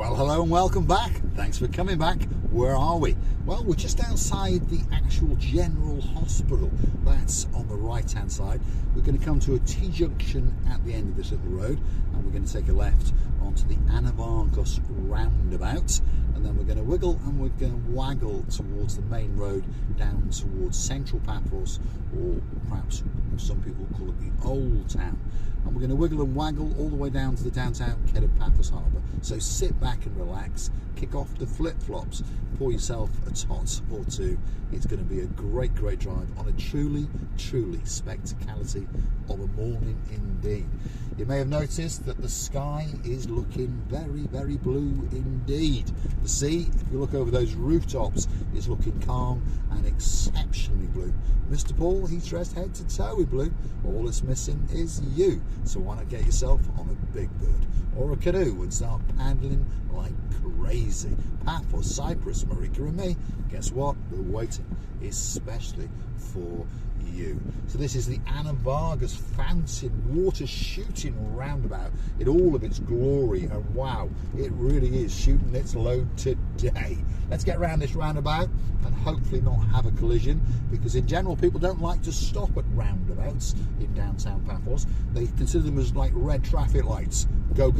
Well, hello and welcome back. Thanks for coming back. Where are we? Well, we're just outside the actual general hospital. That's on the right hand side. We're going to come to a T-junction at the end of this little road, and we're going to take a left onto the Anavargos roundabout, and then we're going to wiggle and we're going to waggle towards the main road down towards central Paphos, or perhaps some people call it the Old Town. And we're going to wiggle and waggle all the way down to the downtown key of Paphos Harbour. So sit back and relax, kick off the flip-flops, pour yourself a tot or two. It's going to be a great drive on a truly spectacality of a morning indeed. You may have noticed that the sky is looking very blue indeed. The sea, if you look over those rooftops, is looking calm and exceptionally blue. Mr. Paul, he's dressed head to toe with blue. All that's missing is you. So why not get yourself on a big bird or a canoe and start paddling like crazy. Paphos Cyprus, Marika and me, guess what? We're waiting especially for you. So this is the Anavargos fountain water shooting roundabout in all of its glory, and wow, it really is shooting its load today. Let's get around this roundabout and hopefully not have a collision, because in general people don't like to stop at roundabouts in downtown Paphos. They consider them as like red traffic lights. Go,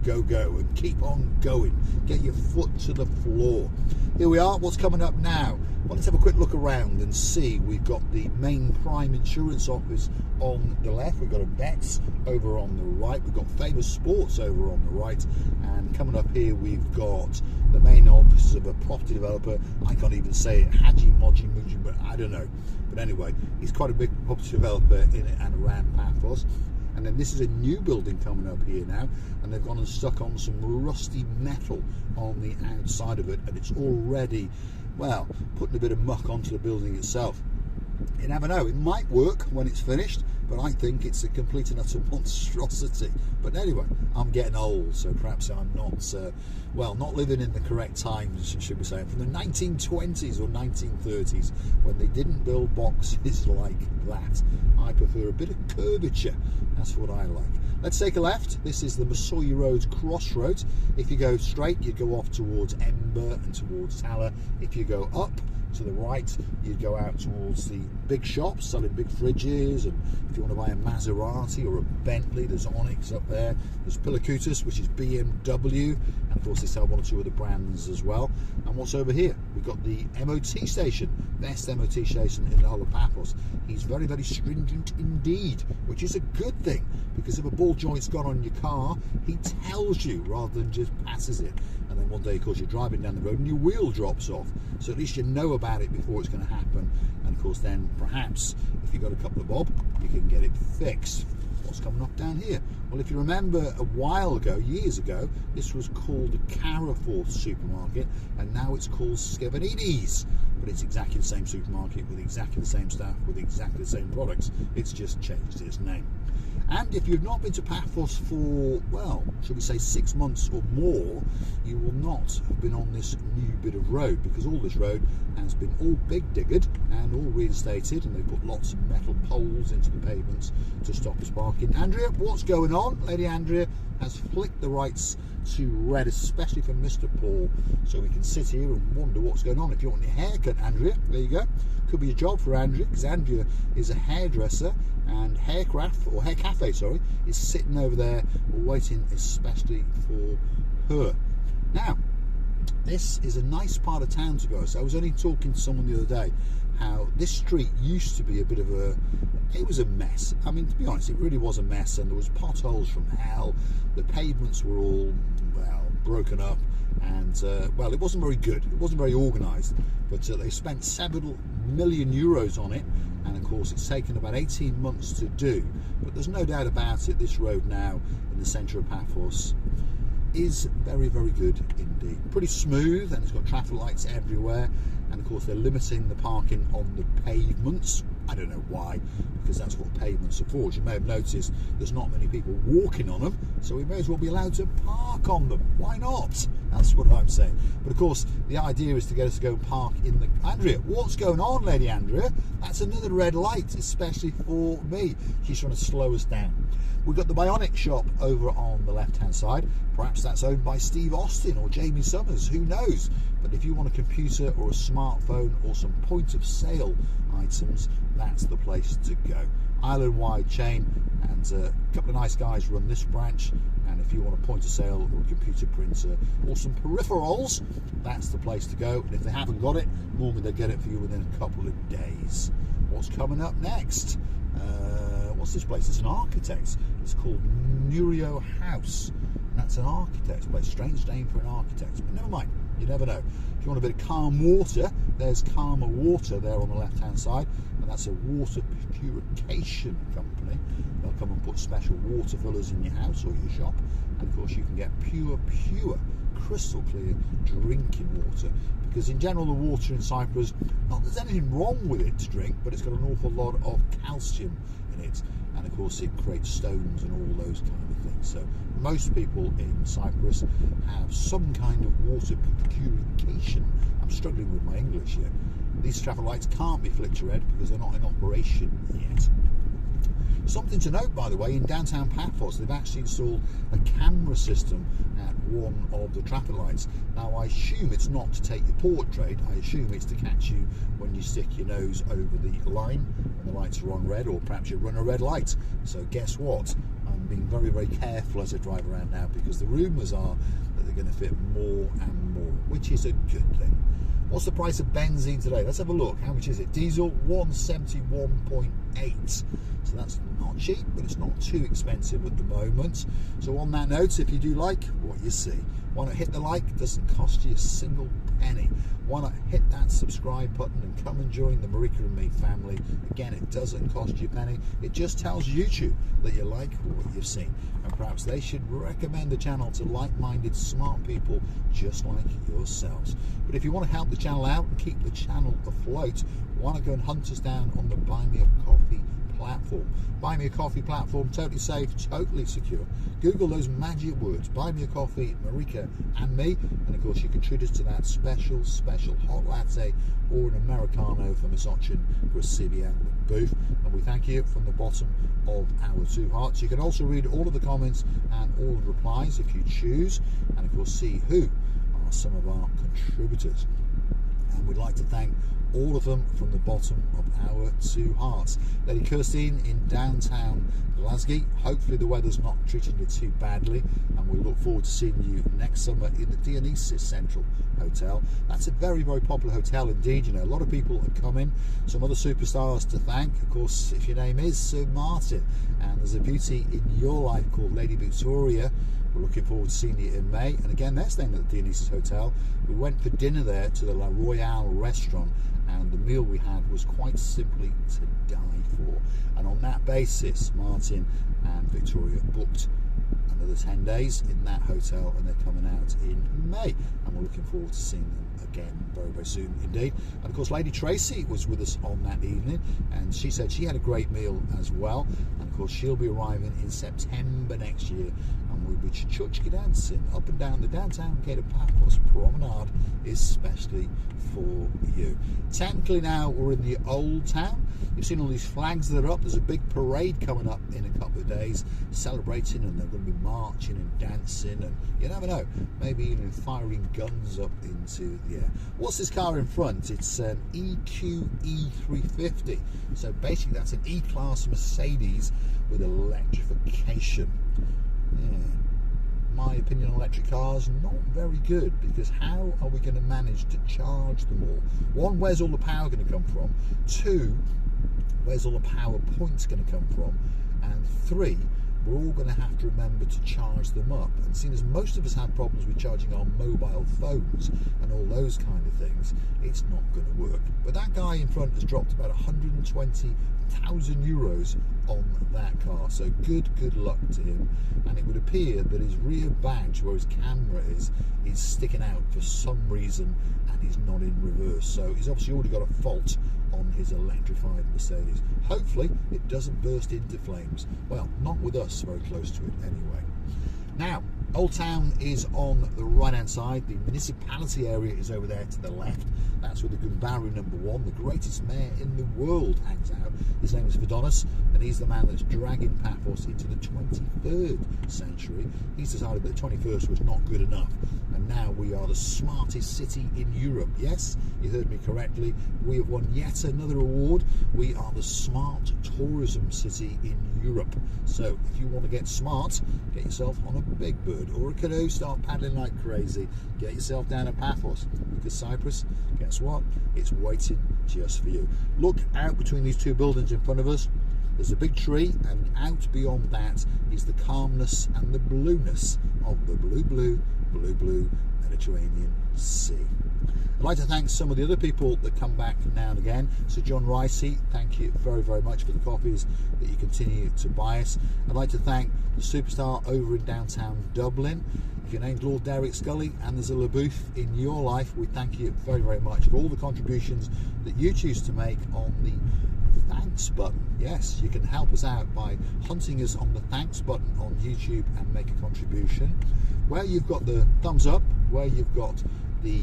and keep on going. Get your foot to the floor. Here we are. What's coming up now? Well, let's have a quick look around and see. We've got the main prime insurance office on the left. We've got a Vets over on the right. We've got Famous Sports over on the right. And coming up here, we've got the main office of a property developer. I can't even say it, Haji Moji Muji, but I don't know. But anyway, he's quite a big property developer in and around Paphos. And then this is a new building coming up here now, and they've gone and stuck on some rusty metal on the outside of it, and it's already, well, putting a bit of muck onto the building itself. You never know, it might work when it's finished, but I think it's a complete and utter monstrosity. But anyway, I'm getting old, so perhaps I'm not, well, not living in the correct times, should we say, from the 1920s or 1930s, when they didn't build boxes like that. I prefer a bit of curvature. That's what I like. Let's take a left. This is the Masoya Road crossroads. If you go straight, you go off towards Ember and towards Tala. If you go up to the right, you'd go out towards the big shops selling big fridges, and if you want to buy a Maserati or a Bentley, there's Onyx up there. There's Pilacutus, which is BMW, and of course they sell one or two other brands as well. And what's over here? We've got the MOT station, best MOT station in the whole of Paphos. He's very stringent indeed, which is a good thing, because if a ball joint's gone on your car, he tells you rather than just passes it. And then one day, of course, you're driving down the road and your wheel drops off, so at least you know about it before it's going to happen. And of course then perhaps if you've got a couple of bob, you can get it fixed. What's coming up down here? Well, if you remember a while ago, years ago, this was called the Carrefour supermarket, and now it's called Skevanides. But it's exactly the same supermarket with exactly the same staff with exactly the same products. It's just changed its name. And if you've not been to Paphos for, well, should we say 6 months or more, you will not have been on this new bit of road, because all this road has been all big diggered and all reinstated, and they put lots of metal poles into the pavements to stop us parking. Andrea, what's going on? Lady Andrea has flicked the lights to red, especially for Mr. Paul, so we can sit here and wonder what's going on. If you want your haircut, Andrea, there you go. Could be a job for Andrea, because Andrea is a hairdresser, and Hair Cafe, sorry, is sitting over there waiting especially for her. Now, this is a nice part of town to go. So I was only talking to someone the other day how this street used to be a bit of a, it was a mess. I mean, to be honest, it really was a mess, and there was potholes from hell. The pavements were all, well, broken up, and well, it wasn't very good. It wasn't very organised, but they spent several million euros on it, and of course it's taken about 18 months to do. But there's no doubt about it, this road now in the centre of Paphos is very good indeed. Pretty smooth, and it's got traffic lights everywhere, and of course they're limiting the parking on the pavements I don't know why, because that's what pavements are for. As you may have noticed, there's not many people walking on them, so we may as well be allowed to park on them. Why not? That's what I'm saying. But of course, the idea is to get us to go and park in the... Andrea, what's going on, Lady Andrea? That's another red light, especially for me. She's trying to slow us down. We've got the Bionic shop over on the left-hand side. Perhaps that's owned by Steve Austin or Jamie Summers, who knows? But if you want a computer or a smartphone or some point-of-sale items, that's the place to go. Island-wide chain, and a couple of nice guys run this branch. And if you want a point-of-sale or a computer printer or some peripherals, that's the place to go. And if they haven't got it, normally they get it for you within a couple of days. What's coming up next? What's this place? It's an architect's. It's called Nurio House. And that's an architect's place. Strange name for an architect, but never mind. You never know. If you want a bit of calm water, there's Calmer Water there on the left-hand side, and that's a water purification company. They'll come and put special water fillers in your house or your shop, and of course you can get pure, crystal clear drinking water. Because in general, the water in Cyprus, not that there's anything wrong with it to drink, but it's got an awful lot of calcium in it, and of course it creates stones and all those kind of things. So most people in Cyprus have some kind of water purification. I'm struggling with my English here. These traffic lights can't be flicked red because they're not in operation yet. Something to note, by the way, in downtown Paphos, they've actually installed a camera system at one of the traffic lights. Now, I assume it's not to take your portrait. I assume it's to catch you when you stick your nose over the line and the lights are on red, or perhaps you run a red light. So guess what? I'm being very careful as I drive around now, because the rumours are that they're going to fit more and more, which is a good thing. What's the price of benzene today? Let's have a look. How much is it? Diesel, 171.8. So that's not cheap, but it's not too expensive at the moment. So on that note, if you do like what you see, why not hit the like? It doesn't cost you a single penny. Why not hit that subscribe button and come and join the Marika and me family? Again, it doesn't cost you a penny. It just tells YouTube that you like what you've seen. And perhaps they should recommend the channel to like-minded, smart people just like yourselves. But if you want to help the channel out and keep the channel afloat, why not go and hunt us down on the Buy Me a Coffee platform. Buy Me a Coffee platform, totally safe, totally secure. Google those magic words, Buy Me a Coffee, Marika and me, and of course you can treat us to that special hot latte or an Americano for Miss Ochin Gracibia booth, and we thank you from the bottom of our two hearts. You can also read all of the comments and all the replies if you choose, and of course see who are some of our contributors. And we'd like to thank all of them from the bottom of our two hearts. Lady Kirstine in downtown Glasgow, hopefully the weather's not treating you too badly, and we look forward to seeing you next summer in the Dionysus Central Hotel. That's a very popular hotel indeed. You know, a lot of people are coming. Some other superstars to thank, of course, if your name is Sir Martin, and there's a beauty in your life called Lady Victoria. We're looking forward to seeing you in May. And again, they're staying at the Dionysus Hotel. We went for dinner there to the La Royale restaurant, and the meal we had was quite simply to die for. And on that basis, Martin and Victoria booked another 10 days in that hotel, and they're coming out in May, and we're looking forward to seeing them again very soon indeed. And of course Lady Tracy was with us on that evening, and she said she had a great meal as well. And of course she'll be arriving in September next year, and we'll be chuchka dancing up and down the downtown gate of Paphos promenade, especially for you. Technically now we're in the old town. You've seen all these flags that are up. There's a big parade coming up in a couple of days celebrating, and they're going to be marching and dancing, and you never know, maybe even firing guns up into the air. What's this car in front? It's an EQE 350. So basically that's an E-Class Mercedes with electrification. Yeah. My opinion on electric cars, not very good, because how are we going to manage to charge them all? One, where's all the power going to come from? Two, where's all the power points going to come from? And three, we're all going to have to remember to charge them up. And seeing as most of us have problems with charging our mobile phones and all those kind of things, it's not going to work. But that guy in front has dropped about 120,000 euros on that car, so good luck to him. And it would appear that his rear badge, where his camera is sticking out for some reason, and he's not in reverse, so he's obviously already got a fault on on his electrified Mercedes. Hopefully it doesn't burst into flames. Well, not with us very close to it anyway. Now, Old Town is on the right hand side. The municipality area is over there to the left. That's where the Gumbaru #1, the greatest mayor in the world, hangs out. His name is Vidonis, and he's the man that's dragging Paphos into the 23rd century. He's decided that the 21st was not good enough, and now we are the smartest city in Europe. Yes, you heard me correctly. We have won yet another award. We are the smart tourism city in Europe. So if you want to get smart, get yourself on a big bird or a canoe, start paddling like crazy, get yourself down to Paphos, because Cyprus, guess what, it's waiting just for you. Look out between these two buildings in front of us. There's a big tree, and out beyond that is the calmness and the blueness of the blue Mediterranean Sea. I'd like to thank some of the other people that come back now and again. So John Ricey, thank you very, very much for the copies that you continue to buy us. I'd like to thank the superstar over in downtown Dublin. If your name's Lord Derek Scully and there's a LaBouffe in your life, we thank you very, very much for all the contributions that you choose to make on the thanks button. Yes, you can help us out by hunting us on the thanks button on YouTube and make a contribution. Where you've got the thumbs up, where you've got the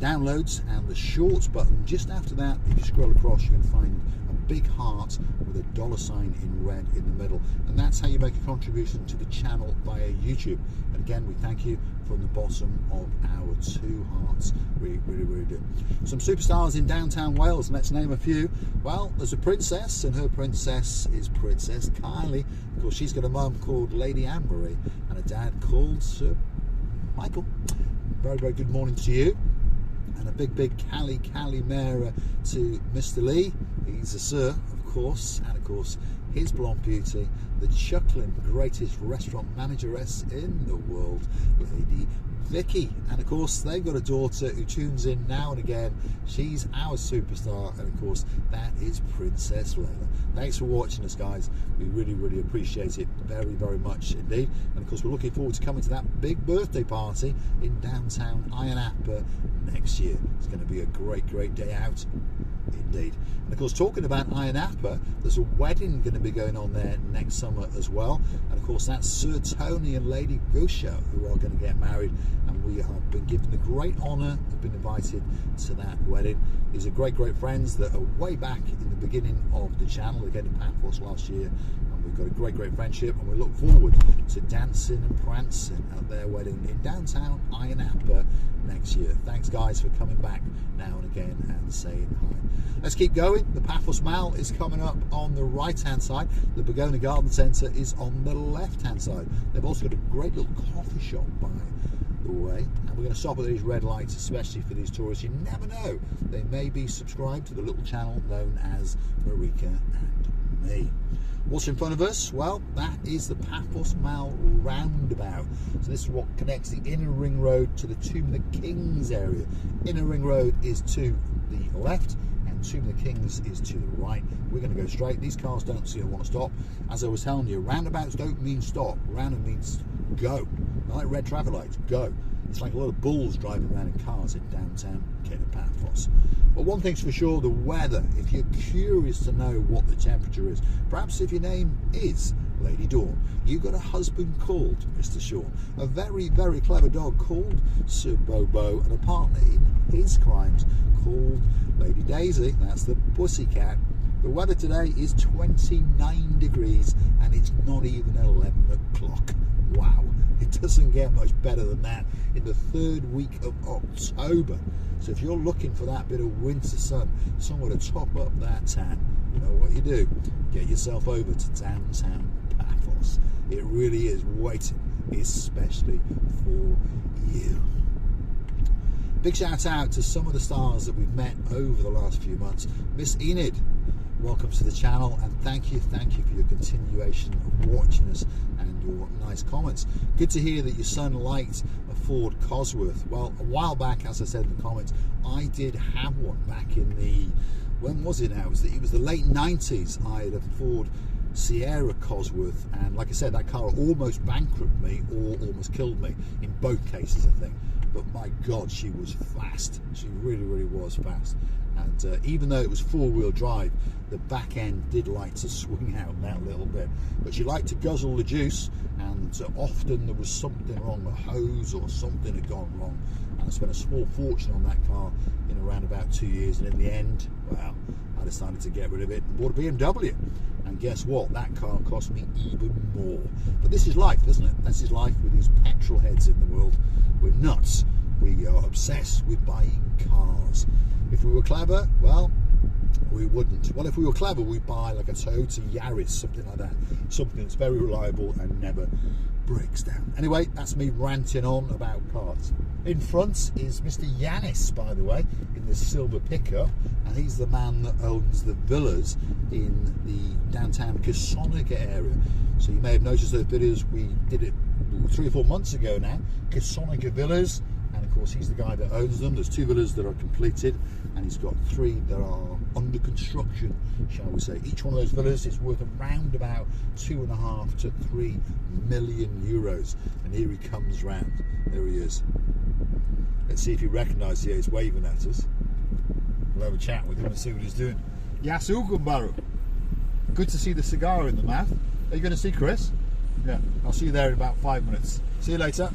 downloads and the shorts button, just after that, if you scroll across, you can find a big heart with a $sign in red in the middle, and that's how you make a contribution to the channel via YouTube. And again, we thank you from the bottom of our two hearts. We really do. Some superstars in downtown Wales, let's name a few. Well, there's a princess, and her princess is Princess Kylie. Of course, she's got a mum called Lady Anne-Marie and a dad called Sir Michael. Very, very good morning to you. And a big Cali Mara to Mr. Lee. He's a sir, of course, and of course his blonde beauty, the chuckling greatest restaurant manageress in the world, Lady Vicky. And of course they've got a daughter who tunes in now and again. She's our superstar, and of course that is Princess Layla. Thanks for watching us, guys. We really appreciate it very, very much indeed. And of course we're looking forward to coming to that big birthday party in downtown Ayia Napa next year. It's going to be a great day out indeed. And of course, talking about Ayia Napa, there's a wedding going to be going on there next summer as well. And of course that's Sir Tony and Lady Gusha who are going to get married, and we have been given the great honour of being invited to that wedding. These are great friends that are way back in the beginning of the channel. They came to Paphos last year, and we've got a great friendship, and we look forward to dancing and prancing at their wedding in downtown Ayia Napa next year. Thanks, guys, for coming back now and again and saying hi. Let's keep going. The Paphos Mall is coming up on the right hand side. The Begona Garden Centre is on the left hand side. They've also got a great little coffee shop by the way, and we're going to stop at these red lights, especially for these tourists. You never know, they may be subscribed to the little channel known as Marika and me. What's in front of us? Well, that is the Paphos Mall roundabout. So this is what connects the inner ring road to the Tomb of the Kings area. Inner ring road is to the left, and Tomb of the Kings is to the right. We're going to go straight. These cars don't seem to want to stop. As I was telling you, roundabouts don't mean stop. Roundabout means go. They're like red traffic lights, go. It's like a lot of bulls driving around in cars in downtown Paphos. But one thing's for sure, the weather. If you're curious to know what the temperature is, perhaps if your name is Lady Dawn, you've got a husband called Mr. Sean, a very clever dog called Sir Bobo, and a partner in his crimes called Lady Daisy. That's the pussycat. The weather today is 29 degrees and it's not even 11 o'clock. Wow, it doesn't get much better than that in the third week of October. So if you're looking for that bit of winter sun, somewhere to top up that tan, you know what you do? Get yourself over to downtown Paphos. It really is waiting, especially for you. Big shout out to some of the stars that we've met over the last few months. Miss Enid, welcome to the channel, and thank you for your continuation of watching us and your nice comments. Good to hear that your son liked a Ford Cosworth. Well, a while back, as I said in the comments, I did have one back in the, when was it now? It was the late 90s. I had a Ford Sierra Cosworth, and like I said, that car almost bankrupted me or almost killed me in both cases, I think. But my God, she was fast. She really was fast. And even though it was four-wheel drive, the back end did like to swing out that little bit, but she liked to guzzle the juice, and often there was something wrong, a hose or something had gone wrong, and I spent a small fortune on that car in around about 2 years, and in the end, well, I decided to get rid of it and bought a BMW. And guess what? That car cost me even more. But this is life, isn't it? This is life with these petrol heads in the world. We're nuts. We are obsessed with buying cars. If we were clever, well, we wouldn't. Well, if we were clever, we'd buy like a Toyota Yaris, something like that. Something that's very reliable and never breaks down. Anyway, that's me ranting on about cars. In front is Mr. Yanis, by the way, in this silver pickup, and he's the man that owns the villas in the downtown Kisonica area. So you may have noticed those videos, we did it 3 or 4 months ago now, Kisonica Villas, and of course he's the guy that owns them. There's 2 villas that are completed, and he's got 3 that are under construction, shall we say. Each one of those villas is worth around about 2.5 to 3 million euros. And here he comes round. There he is. Let's see if he recognises you. He's waving at us. We'll have a chat with him and see what he's doing. Yasugunbaru. Good to see the cigar in the mouth. Are you going to see Chris? Yeah, I'll see you there in about 5 minutes. See you later.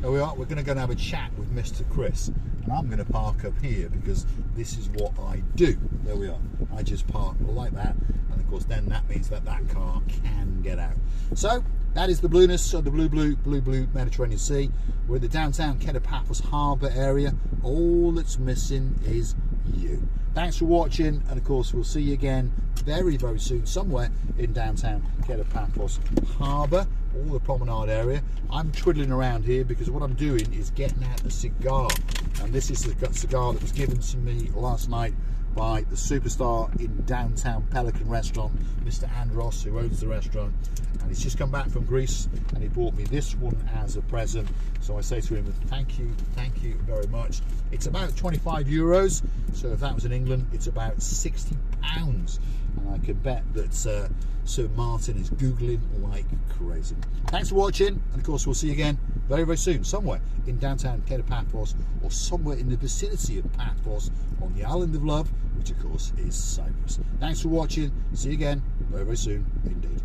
There we are. We're going to go and have a chat with Mr. Chris, and I'm going to park up here because this is what I do. There we are. I just park like that, and of course then that means that that car can get out. So that is the blueness of the blue Mediterranean Sea. We're in the downtown Paphos Harbour area. All that's missing is you. Thanks for watching, and of course we'll see you again very, very soon somewhere in downtown Paphos Harbour, or the promenade area. I'm twiddling around here because what I'm doing is getting out a cigar, and this is the cigar that was given to me last night by the superstar in downtown Pelican restaurant, Mr. Andros, who owns the restaurant, and he's just come back from Greece and he bought me this one as a present. So I say to him, thank you very much. It's about 25 euros, so if that was in England, it's about 60 pounds, and I can bet that Sir Martin is googling like crazy. Thanks for watching, and of course we'll see you again very, very soon somewhere in downtown Paphos, or somewhere in the vicinity of Paphos on the island of love, which of course is Cyprus. Thanks for watching. See you again very, very soon indeed.